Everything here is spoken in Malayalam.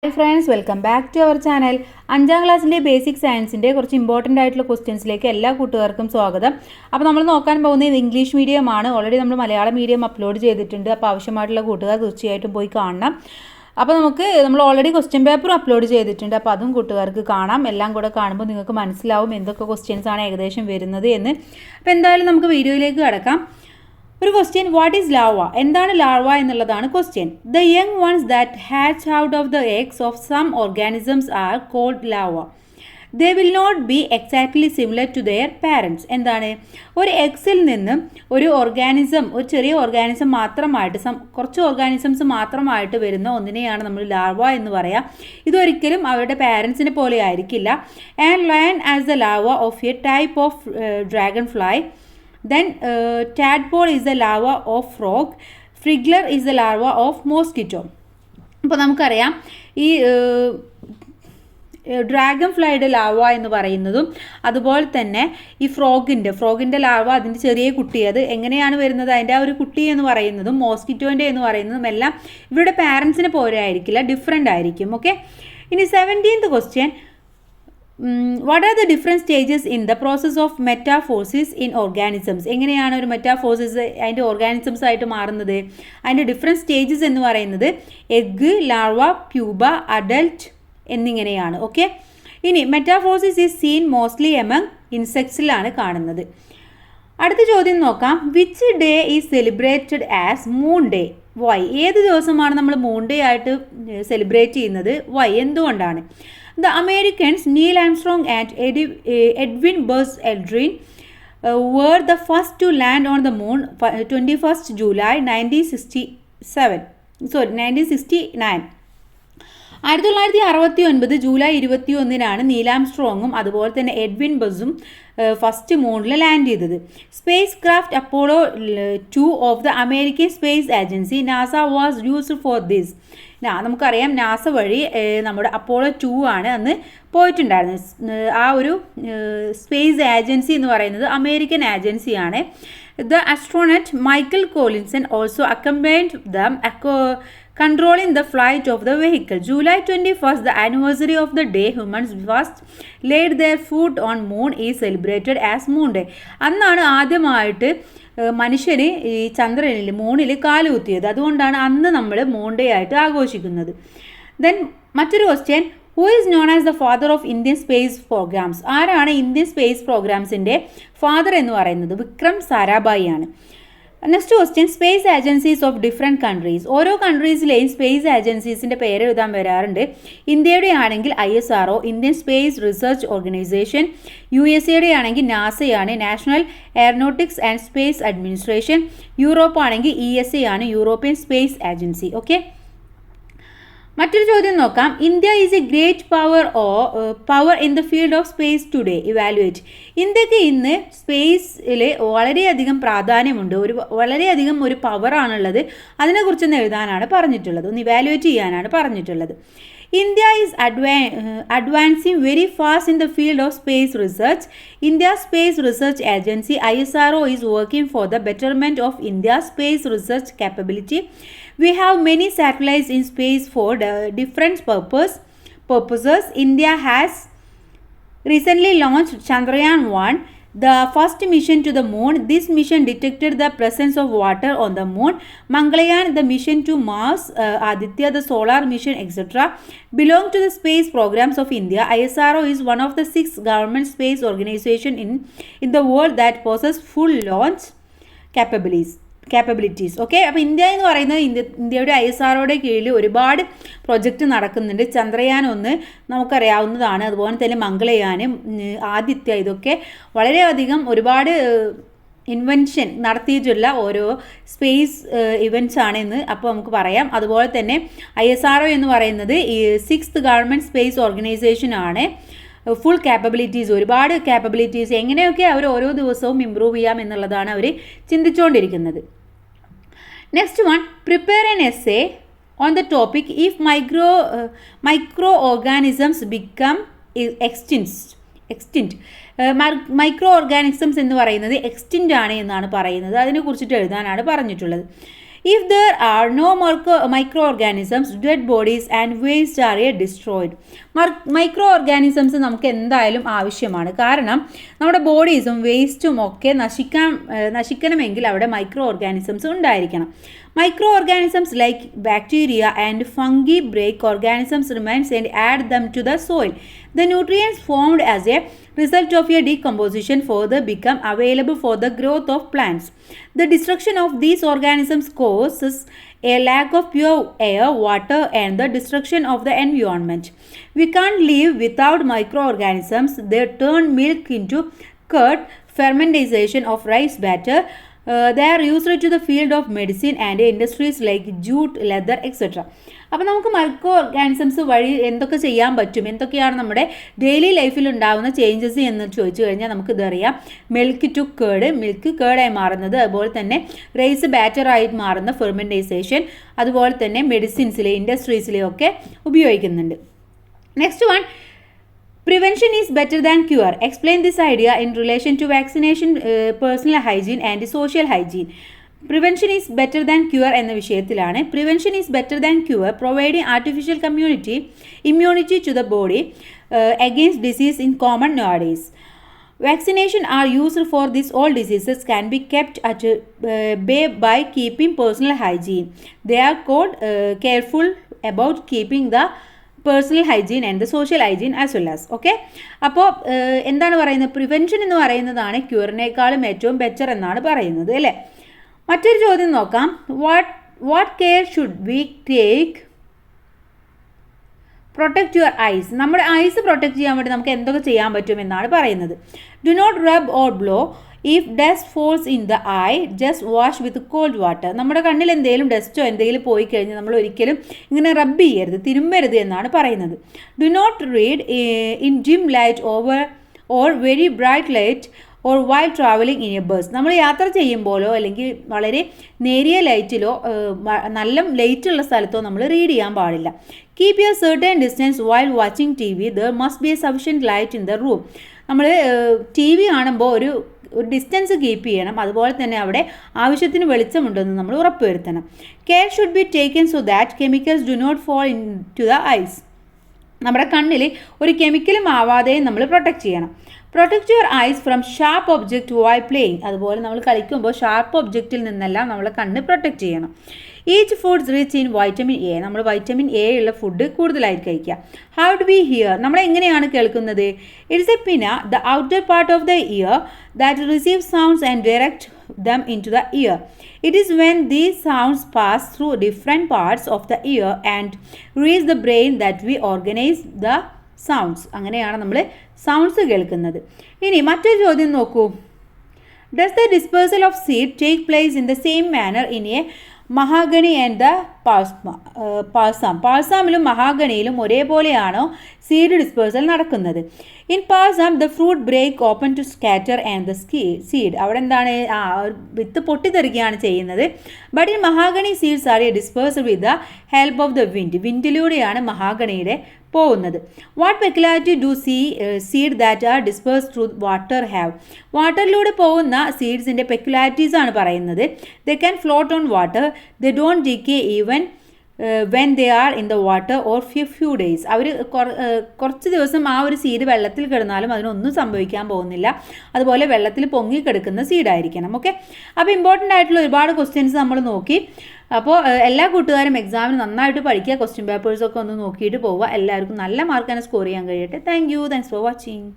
Hi friends, welcome back to our channel. 5ാം ക്ലാസ്സിൻ്റെ ബേസിക് സയൻസിൻ്റെ കുറച്ച് ഇമ്പോർട്ടൻ്റ് ആയിട്ടുള്ള ക്വസ്റ്റ്യൻസിലേക്ക് എല്ലാ കൂട്ടുകാർക്കും സ്വാഗതം. അപ്പോൾ നമ്മൾ നോക്കാൻ പോകുന്നത് ഇംഗ്ലീഷ് മീഡിയം ആണ്. ഓൾറെഡി നമ്മൾ മലയാളം മീഡിയം അപ്ലോഡ് ചെയ്തിട്ടുണ്ട്. അപ്പോൾ ആവശ്യമായിട്ടുള്ള കൂട്ടുകാർ തീർച്ചയായിട്ടും പോയി കാണണം. അപ്പോൾ നമ്മൾ ഓൾറെഡി ക്വസ്റ്റ്യൻ പേപ്പർ അപ്ലോഡ് ചെയ്തിട്ടുണ്ട്. അപ്പോൾ അതും കൂട്ടുകാർക്ക് കാണാം. എല്ലാം കൂടെ കാണുമ്പോൾ നിങ്ങൾക്ക് മനസ്സിലാവും എന്തൊക്കെ ക്വസ്റ്റ്യൻസ് ആണ് ഏകദേശം വരുന്നത് എന്ന്. അപ്പോൾ എന്തായാലും നമുക്ക് വീഡിയോയിലേക്ക് കടക്കാം. ഒരു ക്വസ്റ്റ്യൻ, വാട്ട് ഈസ് ലാർവ? എന്താണ് ലാർവ എന്നുള്ളതാണ് question. The young ones that hatch out of the eggs of some organisms are called larva. They will not be exactly similar to their parents. എന്താണ്? ഒരു എഗ്സിൽ നിന്ന് ഒരു ചെറിയ ഓർഗാനിസം മാത്രമായിട്ട് കുറച്ച് ഓർഗാനിസംസ് മാത്രമായിട്ട് വരുന്ന ഒന്നിനെയാണ് നമ്മൾ ലാർവ എന്ന് പറയാം. ഇതൊരിക്കലും അവരുടെ പാരൻസിനെ പോലെ ആയിരിക്കില്ല. And lion as the larva of A type of dragon fly. Then tadpole is the larva of frog. Friggler is the larva of mosquito. അപ്പോൾ നമുക്കറിയാം ഈ ഡ്രാഗൺ ഫ്ലൈയുടെ ലാർവ എന്ന് പറയുന്നതും അതുപോലെ തന്നെ ഈ ഫ്രോഗിൻ്റെ ലാർവ, അതിൻ്റെ ചെറിയ കുട്ടി, അത് എങ്ങനെയാണ് വരുന്നത്, അതിൻ്റെ ആ ഒരു കുട്ടി എന്ന് പറയുന്നതും മോസ്കിറ്റോൻ്റെ എന്ന് പറയുന്നതും എല്ലാം ഇവരുടെ പാരൻസിനെ പോലെ ആയിരിക്കില്ല, ഡിഫറെൻ്റ് ആയിരിക്കും. ഓക്കെ, ഇനി 17th question, what are the different stages in the process of metamorphosis in organisms? എങ്ങനെയാണ് ഒരു മെറ്റാഫോസിസ് അതിൻ്റെ ഓർഗാനിസംസ് ആയിട്ട് മാറുന്നത്? അതിൻ്റെ ഡിഫറെൻറ്റ് സ്റ്റേജസ് എന്ന് പറയുന്നത് എഗ്, ലാർവ, പ്യൂബ, അഡൽട്ട് എന്നിങ്ങനെയാണ്. ഓക്കെ, ഇനി metamorphosis is seen mostly among ഇൻസെക്ട്സിലാണ് കാണുന്നത്. അടുത്ത ചോദ്യം നോക്കാം. Which day is celebrated as moon day? Why? ഏത് ദിവസമാണ് നമ്മൾ മൂൺ ഡേ ആയിട്ട് സെലിബ്രേറ്റ് ചെയ്യുന്നത്? വൈ? എന്തുകൊണ്ടാണ്? The Americans Neil Armstrong and Edwin Buzz Aldrin were the first to land on the moon 21st July 1969. 1969 July 21 Neil ആംസ്ട്രോങ്ങും അതുപോലെ തന്നെ എഡ്വിൻ ബസും ഫസ്റ്റ് മൂണിൽ ലാൻഡ് ചെയ്തത്. Space craft Apollo 2 of the American space agency NASA was used for this. നമുക്കറിയാം നാസ വഴി നമ്മുടെ അപ്പോളോ 2 ആണ് അന്ന് പോയിട്ടുണ്ടായിരുന്നത്. ആ ഒരു സ്പേസ് ഏജൻസി എന്ന് പറയുന്നത് അമേരിക്കൻ ഏജൻസിയാണ്. The astronaut Michael Collinson also accompanied them controlling the flight of the vehicle. July 21st, the anniversary of the day humans first laid their foot on moon, is celebrated as Moon Day. അന്നാണ് ആദ്യമായിട്ട് മനുഷ്യന് ഈ മൂണിൽ കാലുകുത്തിയത്. അതുകൊണ്ടാണ് അന്ന് നമ്മൾ മൂൺ ഡേ ആയിട്ട് ആഘോഷിക്കുന്നത്. ദെൻ മറ്റൊരു question, who is known as the father of Indian space programs? ആരാണ് ഇന്ത്യൻ സ്പേസ് പ്രോഗ്രാംസിൻ്റെ ഫാദർ എന്ന് പറയുന്നത്? വിക്രം സാരാഭായി ആണ്. Next question, space agencies of different countries. ഓരോ കൺട്രീസിലെയും സ്പേസ് ഏജൻസീസിൻ്റെ പേര് എഴുതാൻ വരാറുണ്ട്. ഇന്ത്യയുടെ ആണെങ്കിൽ ISRO, Indian space research organisation. USA ആണെങ്കിൽ നാസയാണ്, national aeronautics and space administration. Europe ആണെങ്കിൽ ESA ആണ്, യൂറോപ്യൻ സ്പേസ് ഏജൻസി. ഓക്കെ, മറ്റൊരു ചോദ്യം നോക്കാം. India is a great power in the field of space today, evaluate. ഇന്ത്യക്ക് ഇന്ന് സ്പേസിൽ വളരെയധികം പ്രാധാന്യമുണ്ട്, വളരെയധികം ഒരു പവറാണുള്ളത്. അതിനെക്കുറിച്ചൊന്ന് എഴുതാനാണ് പറഞ്ഞിട്ടുള്ളത്, ഒന്ന് ഇവാലുവേറ്റ് ചെയ്യാനാണ് പറഞ്ഞിട്ടുള്ളത്. India is advancing very fast in the field of space research. India's Space Research Agency ISRO is working for the betterment of India's space research capability. We have many satellites in space for different purposes. India has recently launched Chandrayaan-1, the first mission to the moon. This mission detected the presence of water on the moon. Mangalyaan, the mission to Mars, Aditya, the solar mission, etc., belong to the space programs of India. ISRO is one of the 6 government space organizations in the world that possess full launch capabilities. Okay, അപ്പോൾ ഇന്ത്യ എന്ന് പറയുന്നത് ഇന്ത്യയുടെ ISROയുടെ കീഴിൽ ഒരുപാട് പ്രൊജക്റ്റ് നടക്കുന്നുണ്ട്. ചന്ദ്രയാൻ 1 നമുക്കറിയാവുന്നതാണ്, അതുപോലെ തന്നെ മംഗളയാൻ, ആദിത്യ, ഇതൊക്കെ വളരെയധികം ഒരുപാട് ഇൻവെൻഷൻ നടത്തിയിട്ടുള്ള ഓരോ സ്പേസ് ഇവൻറ്റ്സ് ആണെന്ന് അപ്പോൾ നമുക്ക് പറയാം. അതുപോലെ തന്നെ ISRO എന്ന് പറയുന്നത് ഈ 6th ഗവൺമെൻറ് സ്പേസ് ഓർഗനൈസേഷൻ ആണ്. ഫുൾ ക്യാപ്പബിലിറ്റീസ്, ഒരുപാട് ക്യാപ്പബിലിറ്റീസ്, എങ്ങനെയൊക്കെ അവർ ഓരോ ദിവസവും ഇമ്പ്രൂവ് ചെയ്യാം എന്നുള്ളതാണ് അവർ ചിന്തിച്ചുകൊണ്ടിരിക്കുന്നത്. Next one, prepare an essay on the topic if micro organisms become extinct. Micro organisms എന്ന് പറയുന്നത് എക്സ്റ്റിൻ്റ് ആണ് എന്നാണ് പറയുന്നത്. അതിനെക്കുറിച്ചിട്ട് എഴുതാനാണ് പറഞ്ഞിട്ടുള്ളത്. If there are no microorganisms, dead bodies and waste are destroyed. Micro organisms നമുക്ക് എന്തായാലും ആവശ്യമാണ്. കാരണം നമ്മുടെ ബോഡീസും വേസ്റ്റും ഒക്കെ നശിക്കണമെങ്കിൽ അവിടെ മൈക്രോ ഓർഗാനിസംസ് ഉണ്ടായിരിക്കണം. Micro organisms like bacteria and fungi break organisms' remains and add them to the soil. The nutrients formed as a result of a decomposition further become available for the growth of plants. The destruction of these organisms causes a lack of pure air, water, and the destruction of the environment. We can't live without microorganisms. They turn milk into curd, fermentation of rice batter. They are used to the field of medicine and industries like jute, leather, etc. അപ്പോൾ നമുക്ക് മൈക്രോ ഓർഗാനിസംസ് വഴി എന്തൊക്കെ ചെയ്യാൻ പറ്റും, എന്തൊക്കെയാണ് നമ്മുടെ ഡെയിലി ലൈഫിൽ ഉണ്ടാകുന്ന ചേഞ്ചസ് എന്ന് ചോദിച്ചു കഴിഞ്ഞാൽ നമുക്കിതറിയാം. മിൽക്ക് ടു കേർഡ്, മിൽക്ക് കേർഡായി മാറുന്നത്, അതുപോലെ തന്നെ റൈസ് ബാറ്ററായി മാറുന്ന ഫെർമെൻറ്റൈസേഷൻ, അതുപോലെ തന്നെ മെഡിസിൻസിലെ ഇൻഡസ്ട്രീസിലെയൊക്കെ ഉപയോഗിക്കുന്നുണ്ട്. Next one, prevention is better than cure. Explain this idea in relation to vaccination, personal hygiene and social hygiene. Prevention is better than cure എന്ന വിഷയത്തിലാണ്. Prevention is better than cure, providing artificial immunity to the body against disease in common nowadays. Vaccination are used for these all diseases can be kept at bay by keeping personal hygiene. They are called careful about keeping the personal hygiene and the social hygiene as well as. Okay, അപ്പോൾ എന്താണ് പറയുന്നത്? പ്രിവെൻഷൻ എന്ന് പറയുന്നതാണ് ക്യൂറിനേക്കാളും ഏറ്റവും ബെറ്റർ എന്നാണ് പറയുന്നത്, അല്ലേ? മറ്റൊരു ചോദ്യം നോക്കാം. What care should we take protect your eyes? നമ്മുടെ ഐസ് പ്രൊട്ടക്റ്റ് ചെയ്യാൻ വേണ്ടി നമുക്ക് എന്തൊക്കെ ചെയ്യാൻ പറ്റും എന്നാണ് പറയുന്നത്. Do not rub or blow if dust falls in the eye, just wash with cold water. നമ്മുടെ കണ്ണിൽ എന്തെങ്കിലും ഡസ്റ്റോ എന്തെങ്കിലും പോയി കഴിഞ്ഞാൽ നമ്മൾ ഒരിക്കലും ഇങ്ങനെ റബ്ബ് ചെയ്യരുത്, തിരുമ്മരുത് എന്നാണ് പറയുന്നത്. Do not read in dim light or very bright light or while travelling in a bus. നമ്മൾ യാത്ര ചെയ്യുമ്പോഴോ അല്ലെങ്കിൽ വളരെ നേരിയ ലൈറ്റിലോ നല്ല ലൈറ്റുള്ള സ്ഥലത്തോ നമ്മൾ റീഡ് ചെയ്യാൻ പാടില്ല. Keep a certain distance while watching T V. There must be a sufficient light in the room. നമ്മൾ ടി വി കാണുമ്പോൾ ഒരു ഡിസ്റ്റൻസ് കീപ്പ് ചെയ്യണം. അതുപോലെ തന്നെ അവിടെ ആവശ്യത്തിന് വെളിച്ചമുണ്ടെന്ന് നമ്മൾ ഉറപ്പുവരുത്തണം. Care should be taken so that chemicals do not fall into the eyes. നമ്മുടെ കണ്ണിൽ ഒരു കെമിക്കലും ആവാതെ നമ്മൾ പ്രൊട്ടക്റ്റ് ചെയ്യണം. Protect your eyes from sharp object while playing. അതുപോലെ നമ്മൾ കളിക്കുമ്പോൾ ഷാർപ്പ് ഒബ്ജക്റ്റിൽ നിന്നെല്ലാം നമ്മളെ കണ്ണ് പ്രൊട്ടക്റ്റ് ചെയ്യണം. Each foods rich in vitamin A. നമ്മൾ വൈറ്റമിൻ എ ഉള്ള ഫുഡ് കൂടുതലായിട്ട് കഴിക്കുക. How do we here? നമ്മൾ എങ്ങനെയാണ് കേൾക്കുന്നത്? It's A Pina, the outer part of the year that receive sounds and direct them into the ear. It is when these sounds pass through different parts of the ear and reach the brain that we organize the sounds. അങ്ങനെയാണ് നമ്മൾ സൗണ്ട്സ് കേൾക്കുന്നത്. ഇനി മറ്റൊരു ചോദ്യം നോക്കൂ. Does the dispersal of seed take place in the same manner in a mahogany and the balsam? പാൾസാമിലും മഹാഗണിയിലും ഒരേപോലെയാണോ സീഡ് ഡിസ്പേഴ്സൽ നടക്കുന്നത്? In balsam the fruit break open to scatter and the seed. അവിടെ എന്താണ്? വിത്ത് പൊട്ടിത്തെറിക്കുകയാണ് ചെയ്യുന്നത്. But in mahogany seeds are dispersed with the help of the wind. വിൻഡിലൂടെയാണ് മഹാഗണിയുടെ പോകുന്നത്. What peculiarity do seed that are disperse through water have? വാട്ടറിലൂടെ പോകുന്ന സീഡ്സിൻ്റെ പെക്യുലാരിറ്റീസ് ആണ് പറയുന്നത്. They can float on water, they don't decay even when they are in the water or few days. അവർ കുറച്ച് ദിവസം ആ ഒരു സീഡ് വെള്ളത്തിൽ കിടന്നാലും അതിനൊന്നും സംഭവിക്കാൻ പോകുന്നില്ല. അതുപോലെ വെള്ളത്തിൽ പൊങ്ങിക്കിടക്കുന്ന സീഡായിരിക്കണം. ഓക്കെ, അപ്പോൾ ഇമ്പോർട്ടൻ്റ് ആയിട്ടുള്ള ഒരുപാട് ക്വസ്റ്റ്യൻസ് നമ്മൾ നോക്കി. അപ്പോൾ എല്ലാ കൂട്ടുകാരും എക്സാമിന് നന്നായിട്ട് പഠിക്കുക, ക്വസ്റ്റ്യൻ പേപ്പേഴ്സൊക്കെ ഒന്ന് നോക്കിയിട്ട് പോവുക. എല്ലാവർക്കും നല്ല മാർക്ക് തന്നെ സ്കോർ ചെയ്യാൻ കഴിയട്ടെ. Thanks for watching.